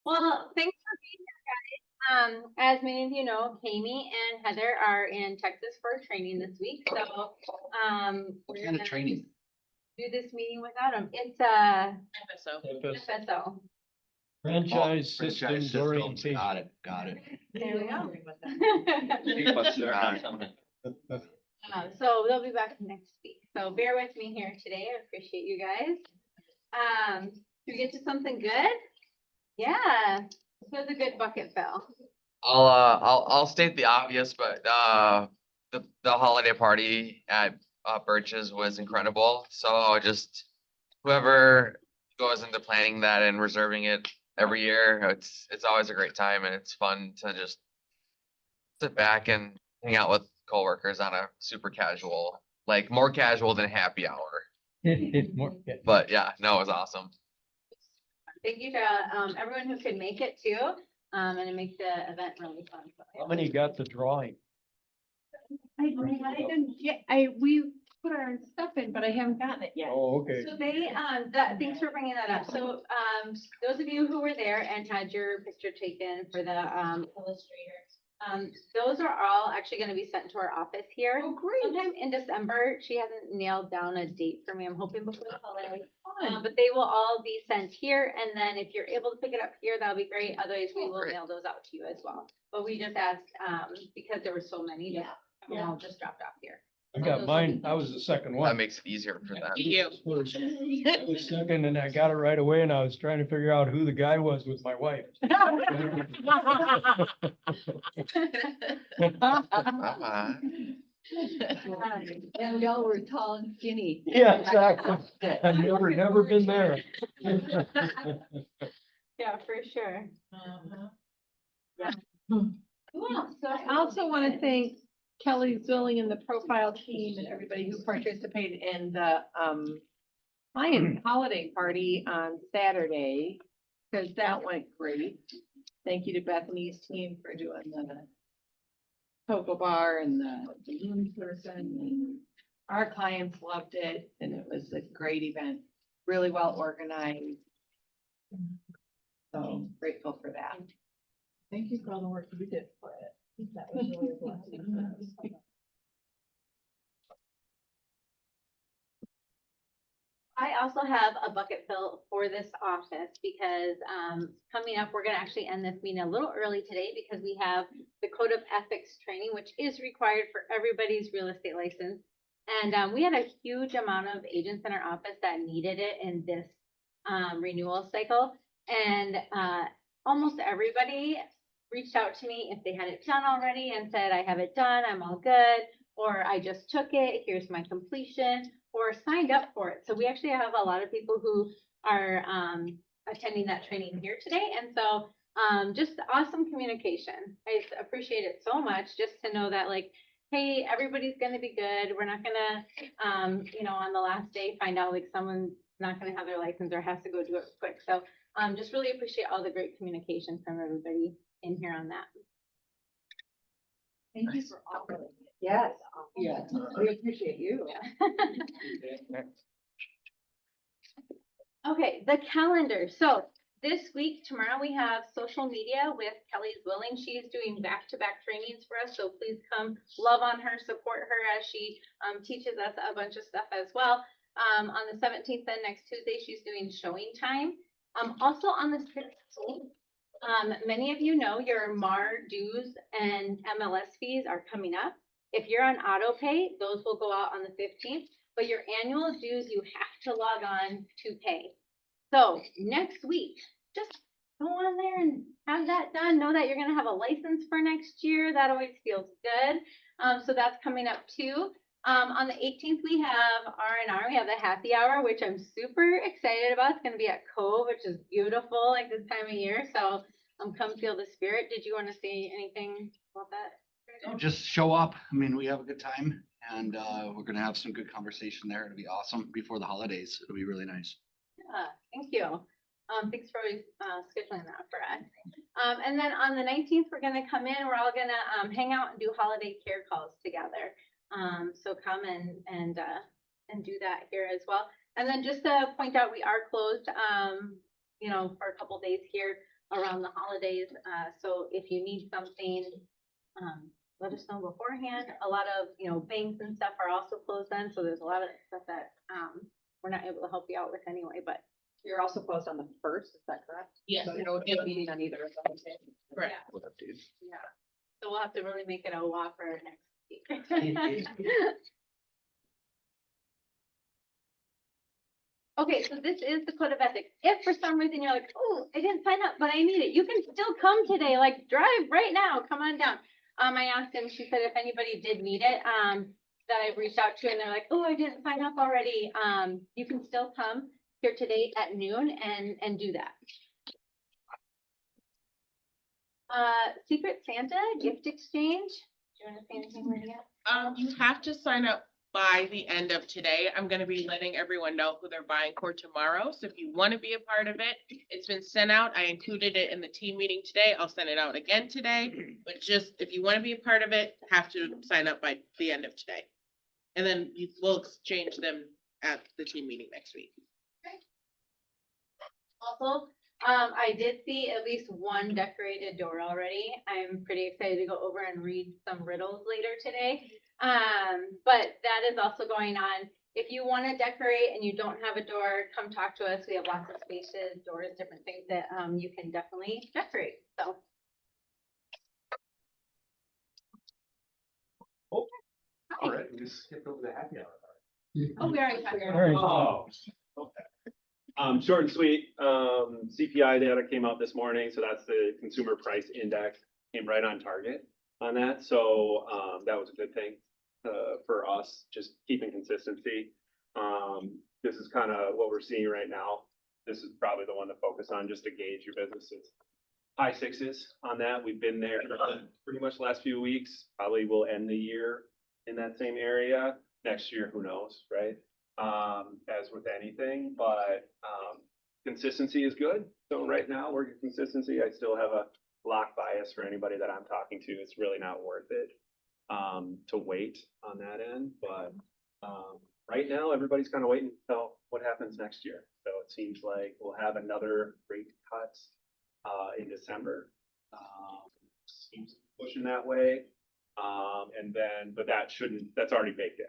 Well, thanks for being here, guys. As many of you know, Kami and Heather are in Texas for training this week, so What we're kind of gonna training? do this meeting without them. It's FSO. FSO. Franchise Franchise systems systems. orientation. Got it. There we go. So they'll be back next week. So bear with me here today. I appreciate you guys. Should we get to something good? Yeah, this was a good bucket fill. I'll state the obvious, but the holiday party at Birch's was incredible. So just whoever goes into planning that and reserving it every year, it's always a great time and it's fun to just sit back and hang out with coworkers on a super casual, like more casual than happy hour. But yeah, no, it was awesome. Thank you to everyone who could make it too, and it makes the event really fun. How many got the drawing? We put our stuff in, but I haven't gotten it yet. Oh, okay. So they, thanks for bringing that up. So, those of you who were there and had your picture taken for the, illustrator, those are all actually gonna be sent to our office here. Oh, great. Sometime in December. She hasn't nailed down a date for me. I'm hoping before the holiday. But they will all be sent here, and then if you're able to pick it up here, that'll be great. Otherwise, we will Great. mail those out to you as well. But we just asked, because there were so many, just, all just dropped off here. I got mine. I was the second That one. makes it easier for them. You. I was second and I got it right away and I was trying to figure out who the guy was with my wife. Uh-huh. And we all were tall and skinny. Yeah, exactly. I've never been there. Yeah, for sure. Cool. So I also want to thank Kelly Zilling and the profile team and everybody who participated in the client holiday party on Saturday, because that went great. Thank you to Bethany's team for doing the cocoa bar and the balloon person. And our clients loved it and it was a great event, really well organized. So grateful for that. Thank you for all the work you did for it. That was really a blessing. I also have a bucket fill for this office because coming up, we're gonna actually end this meeting a little early today because we have the code of ethics training, which is required for everybody's real estate license. And we had a huge amount of agents in our office that needed it in this renewal cycle. And almost everybody reached out to me if they had it done already and said, I have it done, I'm all good, or I just took it, here's my completion, or signed up for it. So we actually have a lot of people who are attending that training here today. And so just awesome communication. I just appreciate it so much just to know that like, hey, everybody's gonna be good. We're not gonna, you know, on the last day, find out like someone's not gonna have their license or has to go do it quick. So just really appreciate all the great communication from everybody in here on that. Thank you for offering it. Yes. Yeah, we appreciate you. Okay, the calendar. So this week, tomorrow, we have social media with Kelly Willing. She is doing back-to-back trainings for us. So please come love on her, support her as she teaches us a bunch of stuff as well. On the 17th, then next Tuesday, she's doing showing time. Also on the 16th, many of you know your MAR dues and MLS fees are coming up. If you're on auto pay, those will go out on the 15th, but your annual dues, you have to log on to pay. So next week, just go on there and have that done. Know that you're gonna have a license for next year. That always feels good. So that's coming up too. On the 18th, we have R&R. We have the happy hour, which I'm super excited about. It's gonna be at Cove, which is beautiful like this time of year. So come feel the spirit. Did you want to say anything about that? No, just show up. I mean, we have a good time and we're gonna have some good conversation there. It'll be awesome before the holidays. It'll be really nice. Yeah, thank you. Thanks for scheduling that for us. And then on the 19th, we're gonna come in. We're all gonna hang out and do holiday care calls together. So come and do that here as well. And then just to point out, we are closed, you know, for a couple days here around the holidays. So if you need something, let us know beforehand. A lot of, banks and stuff are also closed then, so there's a lot of stuff that, we're not able to help you out with anyway, but. You're also closed on the first, is that correct? Yes. So there will be a meeting on either of those days. Correct. Yeah, so we'll have to really make it a whopper next week. Okay, so this is the code of ethics. If for some reason you're like, oh, I didn't sign up, but I need it, you can still come today, like drive right now, come on down. I asked him, she said if anybody did need it, that I've reached out to and they're like, oh, I didn't sign up already. You can still come here today at noon and do that. Secret Santa gift exchange. Do you want to say anything, Maria? You have to sign up by the end of today. I'm gonna be letting everyone know who they're buying for tomorrow. So if you want to be a part of it, it's been sent out. I included it in the team meeting today. I'll send it out again today. But just if you want to be a part of it, have to sign up by the end of today. And then we'll exchange them at the team meeting next week. Also, I did see at least one decorated door already. I'm pretty excited to go over and read some riddles later today. But that is also going on. If you want to decorate and you don't have a door, come talk to us. We have lots of spaces, doors, different things that you can definitely decorate. So. All right, we just skipped over the happy hour. Oh, we already talked about All right. Oh, okay. Short and sweet, CPI data came out this morning, so that's the consumer price index, came right on target on that, so, that was a good thing, for us, just keeping consistency. This is kind of what we're seeing right now. This is probably the one to focus on, just to gauge your businesses. High sixes on that, we've been there pretty much the last few weeks, probably will end the year in that same area. Next year, who knows, right? As with anything, but, consistency is good. So right now, we're at consistency. I still have a lock bias for anybody that I'm talking to. It's really not worth it, to wait on that end, but, right now, everybody's kind of waiting until what happens next year. So it seems like we'll have another rate cut, in December. Seems pushing that way. And then, but that's already baked in,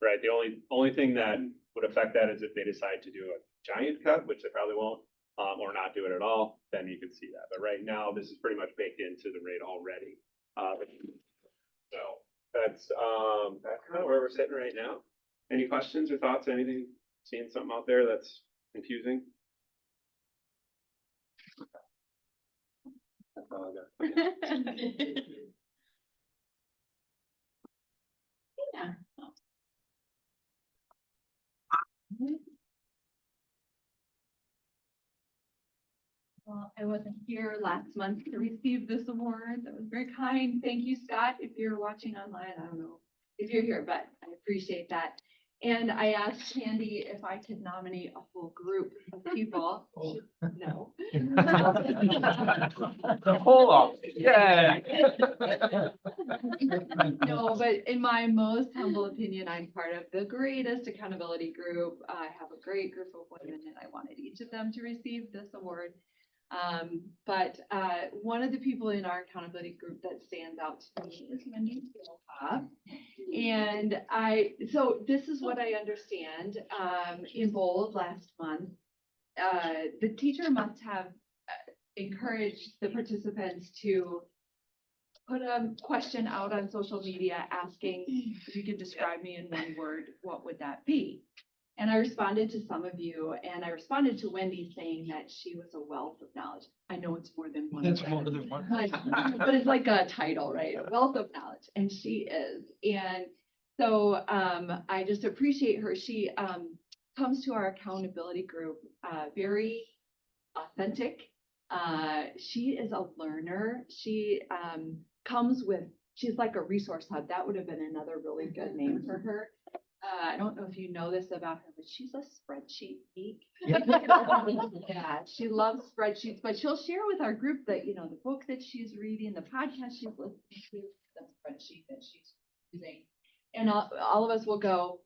right? The only thing that would affect that is if they decide to do a giant cut, which they probably won't, or not do it at all, then you could see that. But right now, this is pretty much baked into the rate already. So that's kind of where we're sitting right now. Any questions or thoughts? Anything, seeing something out there that's confusing? That's all I got. Yeah. Well, I wasn't here last month to receive this award. That was very kind. Thank you, Scott. If you're watching online, I don't know if you're here, but I appreciate that. And I asked Candy if I could nominate a whole group of people. No. The whole office, yeah. No, but in my most humble opinion, I'm part of the greatest accountability group. I have a great group of women and I wanted each of them to receive this award. But one of the people in our accountability group that stands out to me is Wendy Philpott. And so this is what I understand, in Bold last month. The teacher must have encouraged the participants to put a question out on social media asking if you could describe me in one word, what would that be? And I responded to some of you, and I responded to Wendy saying that she was a wealth of knowledge. I know it's more than one. That's word, more than one. But it's like a title, right? A wealth of knowledge, and she is. And so I just appreciate her. She comes to our accountability group very authentic. She is a learner. She she's like a resource hub. That would have been another really good name for her. I don't know if you know this about her, but she's a spreadsheet geek. Yeah, she loves spreadsheets, but she'll share with our group that, the book that she's reading, the podcast she's listening to, the spreadsheet that she's using. And all of us will go,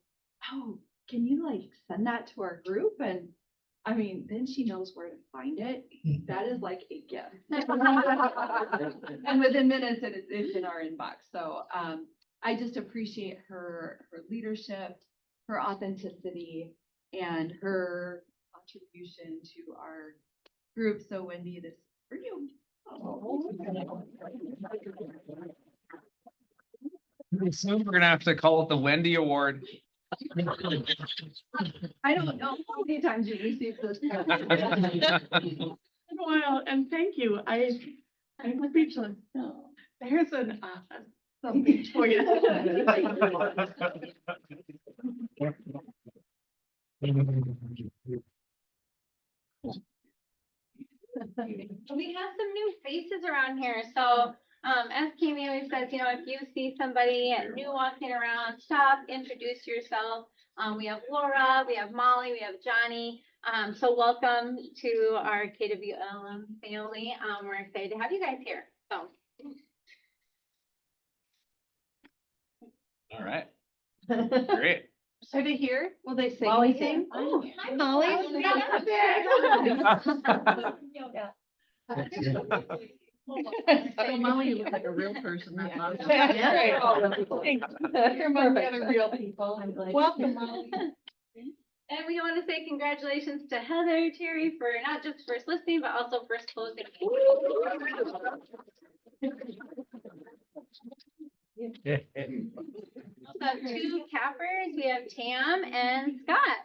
oh, can you send that to our group? And I mean, then she knows where to find it. That is like a gift. And within minutes, it's in our inbox. So, I just appreciate her leadership, her authenticity, and her contribution to our group. So Wendy, this is for you. Soon we're gonna have to call it the Wendy Award. I don't know how many times you received this. Well, and thank you. I'm speechless. There's something for you. We have some new faces around here, so, as Kimmy always says, you know, if you see somebody new walking around, stop, introduce yourself. We have Laura, we have Molly, we have Johnny, so welcome to our KWLM family. We're excited to have you guys here, so. All right, great. Are they here? Will they sing Molly anything? sing? Oh, Hi, Molly. So Molly, you look like a real person. Yeah. Yeah. You're among the other real people. Welcome, Molly. And we want to say congratulations to Heather Terry for not just first listening, but also first closing. Also have two cappers. We have Tam and Scott.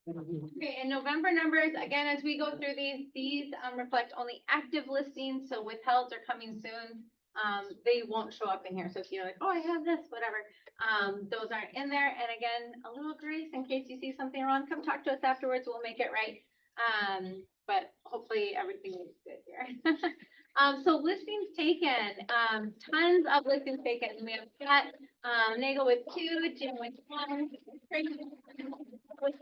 Okay, and November numbers, again, as we go through these reflect only active listings, so withhelds are coming soon. They won't show up in here, so if you're like, oh, I have this, whatever, those aren't in there. And again, a little grace in case you see something wrong, come talk to us afterwards, we'll make it right. But hopefully everything is good here. So listings taken, tons of listings taken. We have got, Nagel with 2, Jim with 1. With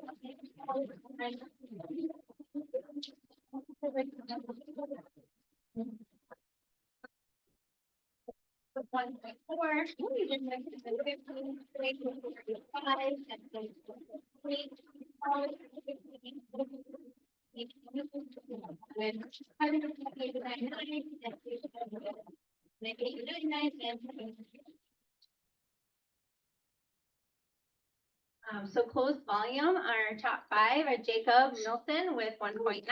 1.4. So closed volume, our top 5 are Jacob Milton with 1.9.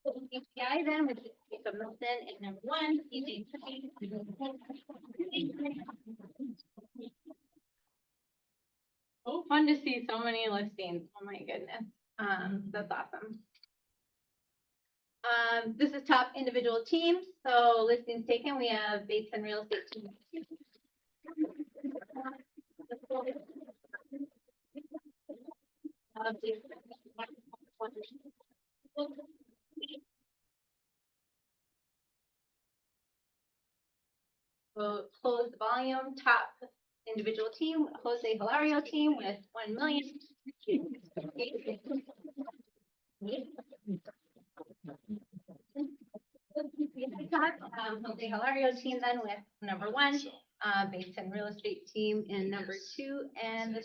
CPI then, which is Jacob Milton is number 1. EJ Oh, fun to see so many listings. Oh my goodness. That's awesome. This is top individual teams. So listings taken, we have Bates and Real Estate Team. So closed volume, top individual team, Jose Hilario team with 1 million. Jose Hilario team then with number 1, Bates and Real Estate team in number 2, and the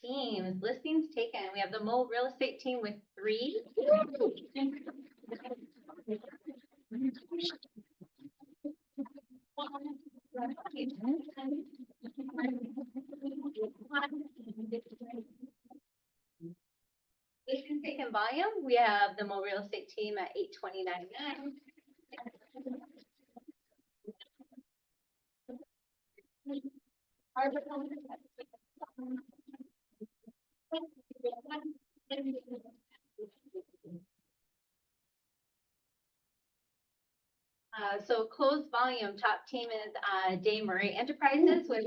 teams, listings taken. We have the Mo Real Estate team with 3. Listings taken volume, we have the Mo Real Estate team at 829.9. So closed volume, top team is Day Murray Enterprises with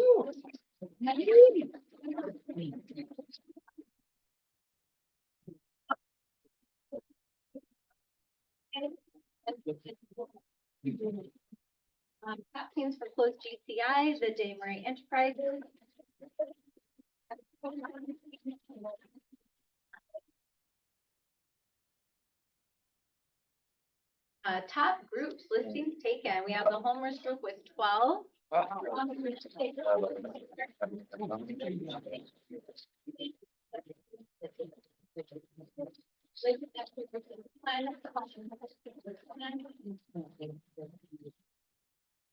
top teams for closed GCI, the Day Murray Enterprises. Top groups, listings taken. We have the Homers Group with 12.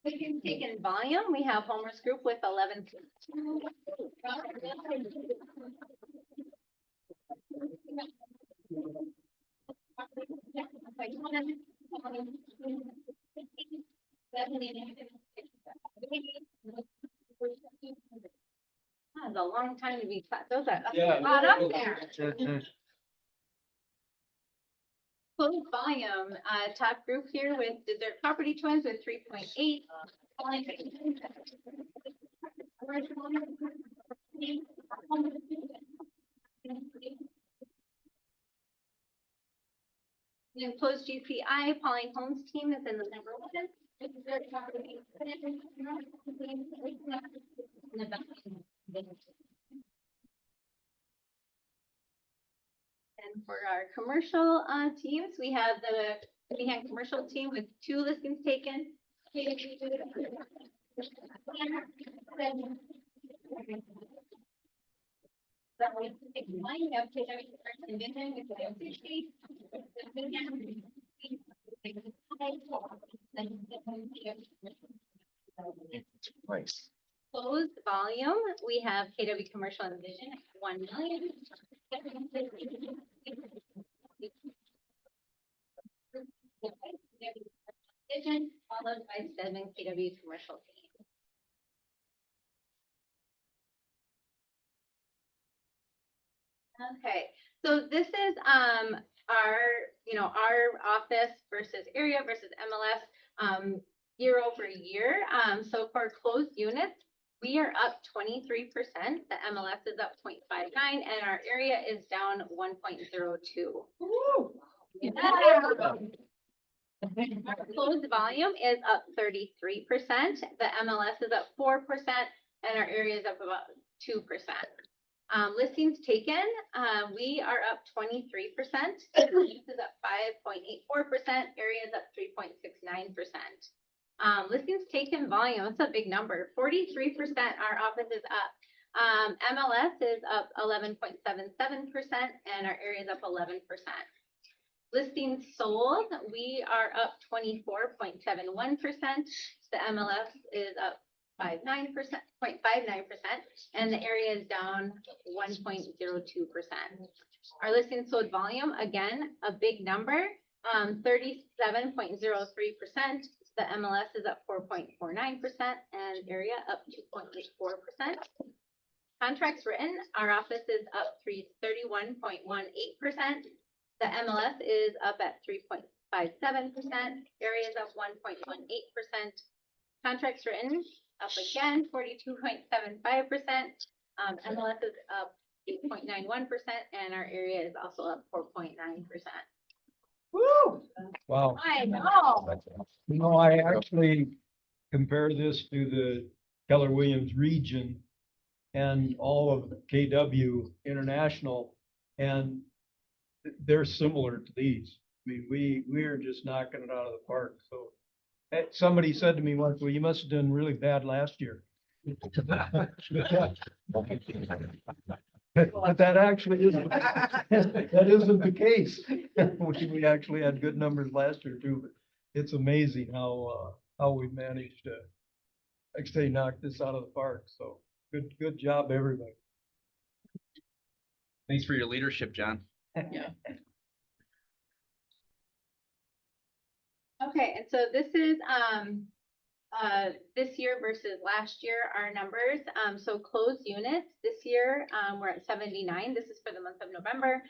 Listings taken volume, we have Homers Group with 11. That's a long time to be, those are Yeah. a lot up there. Closed volume, top group here with Desert Property Twins with 3.8. And closed GCI, Pauline Holmes team is in the number one. And for our commercial teams, we have the Behan commercial team with 2 listings taken. Nice. Closed volume, we have KW Commercial and Vision at 1 million. Vision, followed by 7 KW Commercial team. Okay, so this is our office versus area versus MLS year over year. So for closed units, we are up 23%. The MLS is up 0.59 and our area is down 1.02. Our closed volume is up 33%. The MLS is up 4% and our area is up about 2%. Listings taken, we are up 23%. This is up 5.84%. Area is up 3.69%. Listings taken volume, that's a big number. 43%, our office is up. MLS is up 11.77% and our area is up 11%. Listings sold, we are up 24.71%. The MLS is up 0.59%, and the area is down 1.02%. Our listings sold volume, again, a big number, 37.03%. The MLS is up 4.49% and area up 2.84%. Contracts written, our office is up 31.18%. The MLS is up at 3.57%. Area is up 1.18%. Contracts written up again 42.75%. MLS is up 8.91% and our area is also up 4.9%. Woo! Wow. I know. You know, I actually compare this to the Keller Williams region and all of KW International, and they're similar to these. I mean, we're just knocking it out of the park. So somebody said to me once, well, you must have done really bad last year. But that actually isn't, that isn't the case. We actually had good numbers last year too, but it's amazing how we managed to, like I say, knock this out of the park. So good job, everybody. Thanks for your leadership, John. Okay, and so this is this year versus last year, our numbers. So closed units this year, we're at 79. This is for the month of November.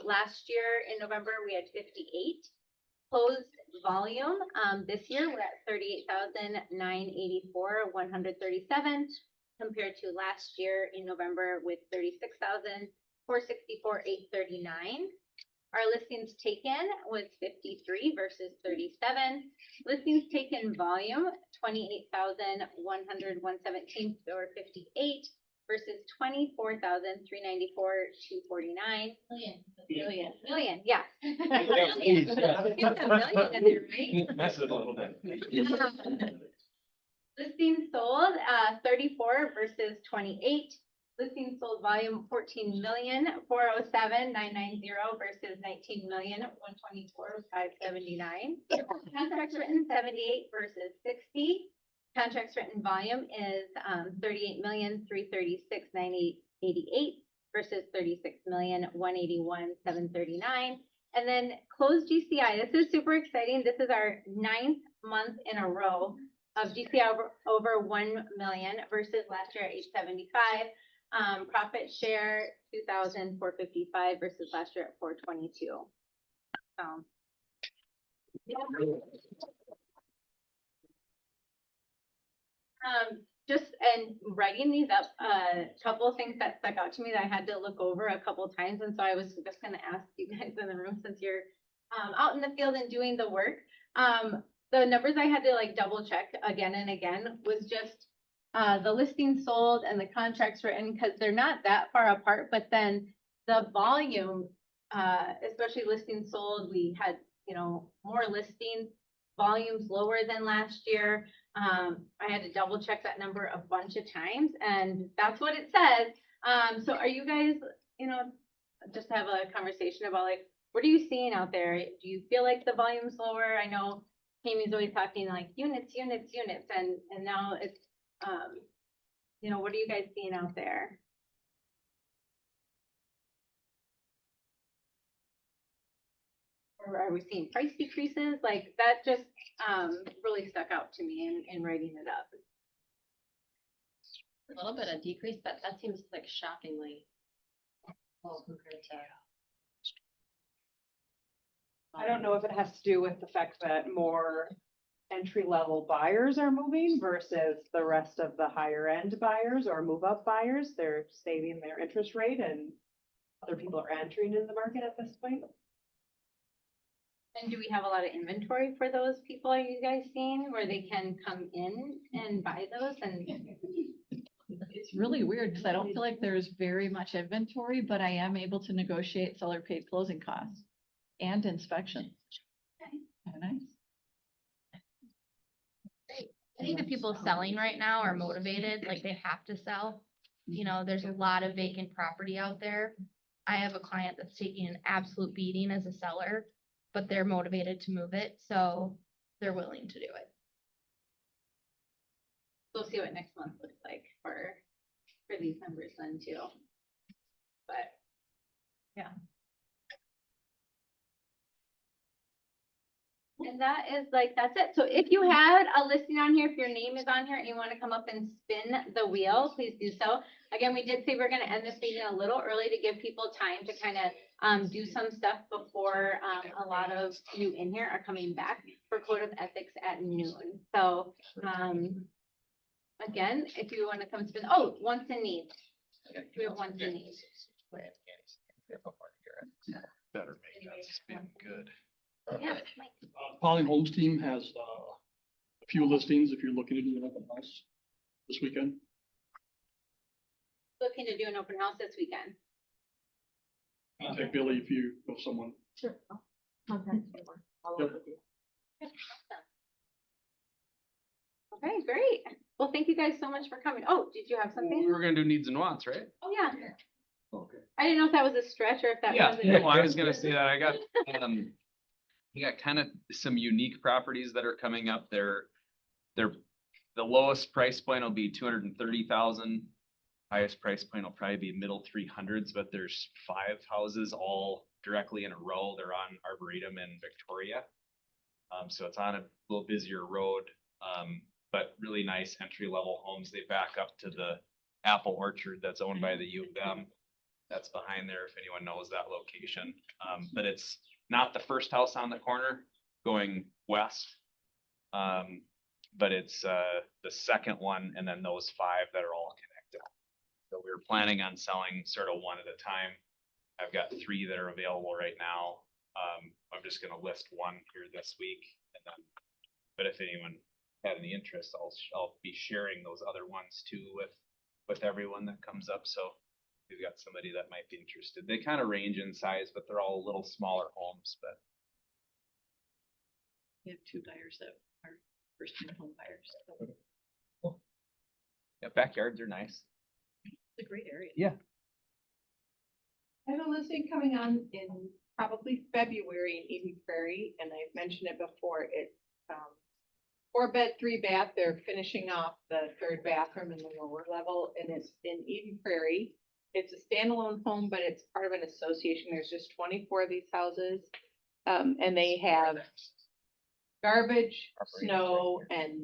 Last year in November, we had 58. Closed volume, this year we're at 38,984, 137, compared to last year in November with 36,464, 839. Our listings taken was 53 versus 37. Listings taken volume, 28,117 or 58 versus 24,394,249. Million, yeah. Get that million in there, right? Mess it a little bit. Listings sold, 34 versus 28. Listings sold volume 14,407,990 versus 19,124,579. Contracts written 78 versus 60. Contracts written volume is 38,336,988 versus 36,181,739. And then closed GCI. This is super exciting. This is our 9th month in a row of GCI over 1 million versus last year at 875. Profit share 2,455 versus last year at 422. Just and writing these up, a couple of things that stuck out to me that I had to look over a couple of times, and so I was just gonna ask you guys in the room since you're out in the field and doing the work. The numbers I had to like double check again and again was just the listings sold and the contracts written, because they're not that far apart, but then the volume, especially listings sold, we had, you know, more listings, volumes lower than last year. I had to double check that number a bunch of times, and that's what it says. So are you guys, you know, just have a conversation about like, what are you seeing out there? Do you feel like the volume's lower? I know Amy's always talking like units, and now it's, you know, what are you guys seeing out there? Or are we seeing price decreases? Like that just really stuck out to me in writing it up. A little bit of decrease, but that seems like shockingly low compared to. I don't know if it has to do with the fact that more entry-level buyers are moving versus the rest of the higher-end buyers or move-up buyers. They're saving their interest rate and other people are entering in the market at this point. And do we have a lot of inventory for those people? Are you guys seeing where they can come in and buy those? And It's really weird because I don't feel like there's very much inventory, but I am able to negotiate seller paid closing costs and inspection. Kinda nice. I think the people selling right now are motivated, like they have to sell. You know, there's a lot of vacant property out there. I have a client that's taking an absolute beating as a seller, but they're motivated to move it, so they're willing to do it. we'll see what next month looks like for these numbers then too. But yeah. And that is like, that's it. So if you had a listing on here, if your name is on here and you want to come up and spin the wheel, please do so. Again, we did say we're going to end this meeting a little early to give people time to kind of do some stuff before a lot of you in here are coming back for Code of Ethics at noon. So again, if you want to come spin, oh, wants and needs. We have wants and needs. Better make that spin good. Yeah, Mike. Polly Homes team has a few listings if you're looking to do an open house this weekend. Looking to do an open house this weekend. Contact Billy if you know someone. Sure. Contact me. I'll Yep. work with you. Okay, great. Well, thank you guys so much for coming. Oh, did you have We something? were gonna do needs and wants, right? Oh, yeah. Okay. I didn't know if that was a stretch or if that Yeah, wasn't. no, I was gonna say that. I got kind of some unique properties that are coming up. They're the lowest price point will be 230,000. Highest price point will probably be middle 300s, but there's 5 houses all directly in a row. They're on Arboretum in Victoria. So it's on a little busier road, but really nice entry level homes. They back up to the apple orchard that's owned by the U of M. That's behind there if anyone knows that location. But it's not the first house on the corner going west. But it's the second one and then those 5 that are all connected. So we were planning on selling sort of one at a time. I've got 3 that are available right now. I'm just gonna list one here this week and then, but if anyone had any interest, I'll be sharing those other ones too with everyone that comes up, so we've got somebody that might be interested. They kind of range in size, but they're all a little smaller homes, but We have 2 buyers that are first time home buyers. So yeah, backyards are nice. It's a great area. Yeah. I have a listing coming on in probably February in Eden Prairie, and I've mentioned it before, it's, 4-bed, 3-bath, they're finishing off the 3rd bathroom in the lower level, and it's in Eden Prairie. It's a standalone home, but it's part of an association, there's just 24 of these houses, and they have garbage, snow, and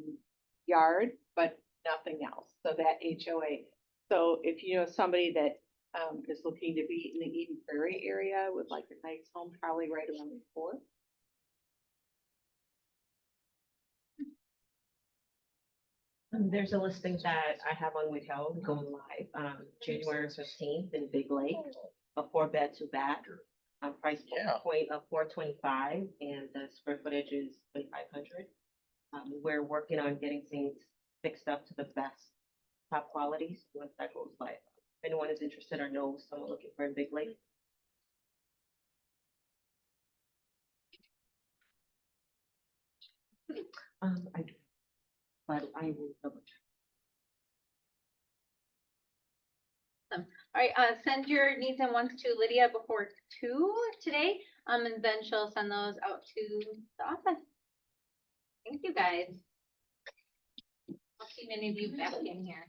yard, but nothing else, so that HOA. So if you know somebody that is looking to be in the Eden Prairie area with like a nice home, probably right around the 4th. There's a listing that I have on Whithill going live, January 15th in Big Lake, a 4-bed, 2-bath. Price point of $425 and the square footage is 2,500. We're working on getting things fixed up to the best top quality, so once that goes live. If anyone is interested or knows someone looking for a Big Lake. I do, but I will double check. All right, send your needs and wants to Lydia before 2 today, and then she'll send those out to the office. Thank you, guys. I'll see many of you back in here.